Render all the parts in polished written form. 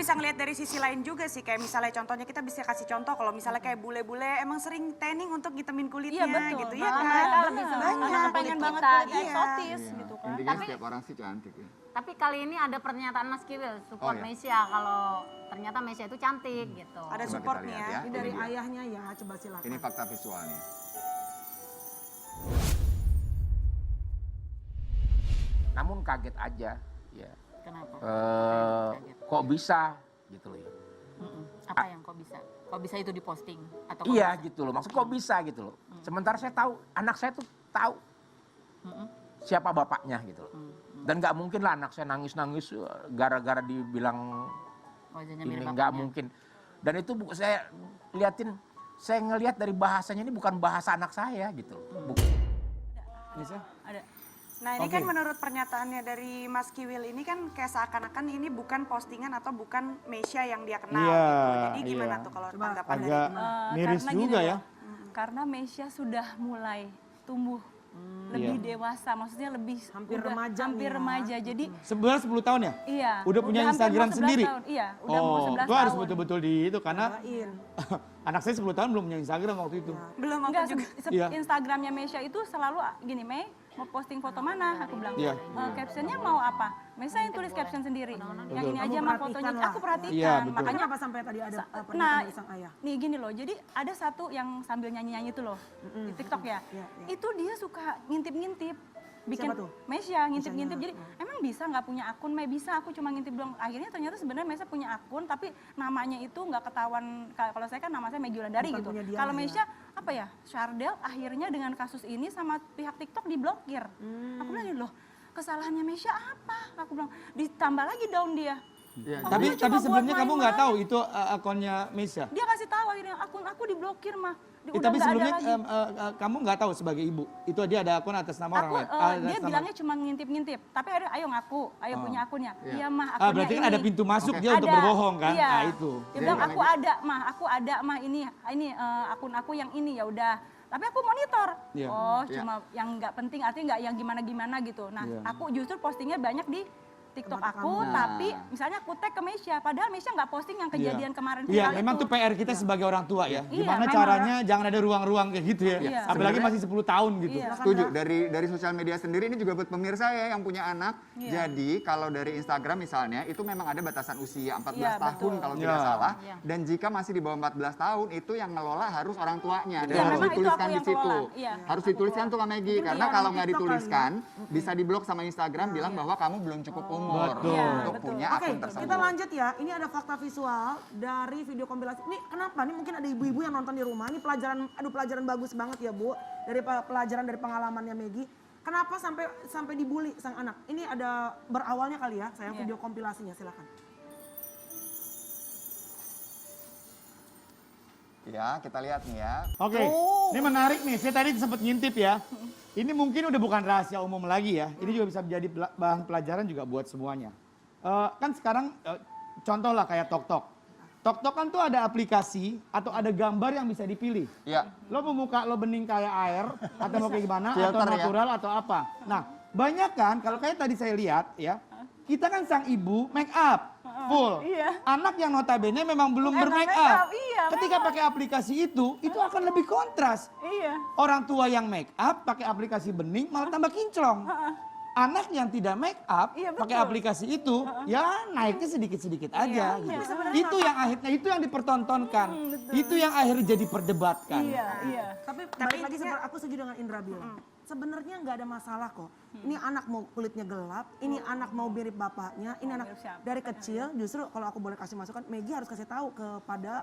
bisa ngelihat dari sisi lain juga sih, kayak misalnya contohnya kita bisa kasih contoh kalau misalnya kayak bule-bule emang sering tanning untuk ngitemin kulitnya gitu ya kan. Mereka lebih senang Banyak pengen banget kita, kulit eksotis Iya. gitu kan. Intinya setiap orang sih cantik ya. Tapi kali ini ada pernyataan Mas Kiwil support Oh, iya. Meisya kalau ternyata Meisya itu cantik gitu. Ada Coba support kita nih lihat ya. Ini dari Ini dia. ayahnya ya, coba silakan. Ini fakta visualnya. Namun kaget aja, ya. Kenapa? Kaget. Kok bisa gitu loh ya. Apa yang kok bisa? Kok bisa itu diposting? Atau kok Iya bisa? gitu loh, maksud kok bisa gitu loh. Sementara saya tahu, anak saya tuh tahu siapa bapaknya gitu loh. Dan nggak mungkin lah anak saya nangis-nangis gara-gara dibilang Wajahnya ini, mirip nggak bapaknya. mungkin. Dan itu saya liatin, saya ngelihat dari bahasanya ini bukan bahasa anak saya gitu loh. Ada. Nah ini kan menurut pernyataannya dari Mas Kiwil ini kan kayak seakan-akan ini bukan postingan atau bukan Meisya yang dia kenal Iya, gitu. Jadi gimana iya. tuh kalau Coba tanggapan dari Agak teman? miris Karena gini juga loh, ya. Karena Meisya sudah mulai tumbuh lebih dewasa, maksudnya lebih Hampir udah remaja hampir nih ya. remaja. Jadi Sebenarnya 10 tahun ya? iya. Udah punya hampir Instagram mau 11 sendiri? tahun. Iya, udah mau Oh, 11 itu harus tahun. betul-betul di itu karena Cobain. anak saya 10 tahun belum punya Instagram waktu itu. Belum aku Enggak, juga. Iya. Instagramnya Meisya itu selalu gini, Mei mau posting foto mana? Aku bilang. Iya. Captionnya mau apa? Meisya yang tulis caption sendiri. Yang ini aja mah fotonya. perhatikan Aku lah. perhatikan. Iya, betul. Makanya Kenapa sampai tadi ada pernyataan nah, dari sang ayah? nih gini loh, jadi ada satu yang sambil nyanyi-nyanyi itu loh, di TikTok ya. Iya, iya. Itu dia suka ngintip-ngintip. Bikin Siapa tuh? Meisya ngintip-ngintip. Jadi emang bisa nggak punya akun? Mei bisa, aku cuma ngintip doang. Akhirnya ternyata sebenarnya Meisya punya akun, tapi namanya itu nggak ketahuan. Kalau saya kan nama saya Megi Wulandari Bukan gitu. punya dia Kalau ya. Meisya apa ya? Shardel akhirnya dengan kasus ini sama pihak TikTok diblokir. Aku bilang gini loh, kesalahannya Meisya apa? Aku bilang ditambah lagi daun dia. Tapi cuma buat sebenarnya kamu nggak main-main. tahu itu akunnya Meisya. Dia kasih tahu akhirnya akun aku diblokir mah. Udah Tapi nggak ada sebelumnya lagi. kamu nggak tahu sebagai ibu. Itu dia ada akun atas nama orang Aku, lain. dia bilangnya cuma ngintip-ngintip. Tapi ayo ngaku, ayo punya akunnya. Iya mah akunnya Berarti kan ini. ada pintu masuk dia untuk Ada, berbohong kan? Iya. Nah itu. Dia bilang aku ada mah ini akun aku yang ini ya udah. Tapi aku monitor. Iya. Oh, cuma yang nggak penting artinya nggak yang gimana-gimana gitu. Nah, Iya. aku justru postingnya banyak di TikTok Tempat aku, kamu. tapi misalnya aku tag ke Meisya, padahal Meisya nggak posting yang kejadian kemarin Iya, viral memang itu. tuh PR kita sebagai orang tua ya. Iya, Gimana memang. caranya jangan ada ruang-ruang kayak gitu ya. Iya. Apalagi masih 10 tahun gitu. Iya. Setuju. Dari sosial media sendiri ini juga buat pemirsa ya yang punya anak. Iya. Jadi kalau dari Instagram misalnya itu memang ada batasan usia 14 Iya, tahun betul. kalau Iya. tidak salah. Iya. Dan jika masih di bawah 14 tahun itu yang ngelola harus orang tuanya dan Iya, harus memang itu dituliskan aku di yang situ. kelola. Iya, Harus aku dituliskan tuh Kak Megi Mungkin karena di kalau orang nggak TikTok kali dituliskan bisa diblok sama Instagram bilang bahwa kamu belum cukup umur Betul. Iya, untuk betul. punya Oke, akun tersebut. kita lanjut ya. Ini ada fakta visual dari video kompilasi. Ini kenapa? Ini mungkin ada ibu-ibu yang nonton di rumah. Ini pelajaran bagus banget ya Bu. Dari pelajaran dari pengalamannya Megi. Kenapa sampai dibully sang anak? Ini ada berawalnya kali ya, sayang video kompilasinya silakan. Ya, kita lihat nih ya. Oke, ini menarik nih. Saya tadi sempat ngintip ya. Ini mungkin udah bukan rahasia umum lagi ya. Ini juga bisa menjadi bahan pelajaran juga buat semuanya. Kan sekarang contoh lah kayak TokTok. TokTok kan tuh ada aplikasi atau ada gambar yang bisa dipilih. Iya. Lo mau muka lo bening kayak air atau mau kayak gimana atau Filter ya. natural atau apa. Nah banyak kan kalau kayak tadi saya lihat ya. Kita kan sang ibu make up full. Iya. Anak yang notabene memang belum Enak bermake make up. up, iya, Ketika pakai aplikasi itu akan lebih kontras. Iya. Orang tua yang make up pakai aplikasi bening malah tambah kinclong. Anak yang tidak make up Iya, pakai betul. aplikasi itu ya naiknya sedikit-sedikit aja. Iya, gitu. iya. Itu yang akhirnya itu yang dipertontonkan. Itu yang akhirnya jadi perdebatkan. Iya. Tapi balik lagi aku setuju dengan Indra bilang. Sebenarnya nggak ada masalah kok. Ini anak mau kulitnya gelap, ini anak mau mirip bapaknya, ini anak mirip siapa? dari kecil justru kalau aku boleh kasih masukan, Megi harus kasih tahu kepada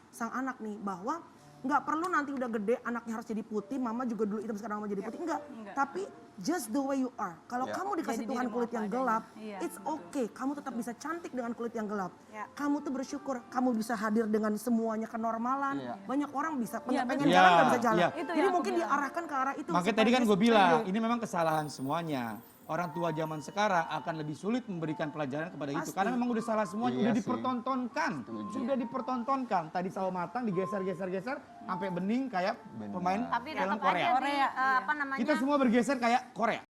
sang anak nih bahwa nggak perlu nanti udah gede anaknya harus jadi putih, mama juga dulu hitam sekarang mau jadi putih, enggak. Tapi just the way you are. Kalau kamu dikasih Jadi Tuhan dirimu kulit apa yang adanya. gelap, Iya. it's okay. Kamu tetap bisa cantik dengan kulit yang gelap. Ya. Kamu tuh bersyukur, kamu bisa hadir dengan semuanya kenormalan. Iya. Banyak orang bisa Iya, pengen betul. jalan Iya, nggak bisa jalan. iya. Itu Jadi yang aku mungkin bilang. diarahkan ke arah itu. Makanya supaya tadi kan dia gue bilang, pede. ini memang kesalahan semuanya. Orang tua zaman sekarang akan lebih sulit memberikan pelajaran kepada itu. Pasti. Karena memang udah salah semuanya, Iya udah sih. dipertontonkan. Sudah dipertontonkan. Tadi sawo matang digeser-geser-geser sampai bening kayak pemain Tapi film tetap Korea. aja di, apa namanya? Kita semua bergeser kayak Korea.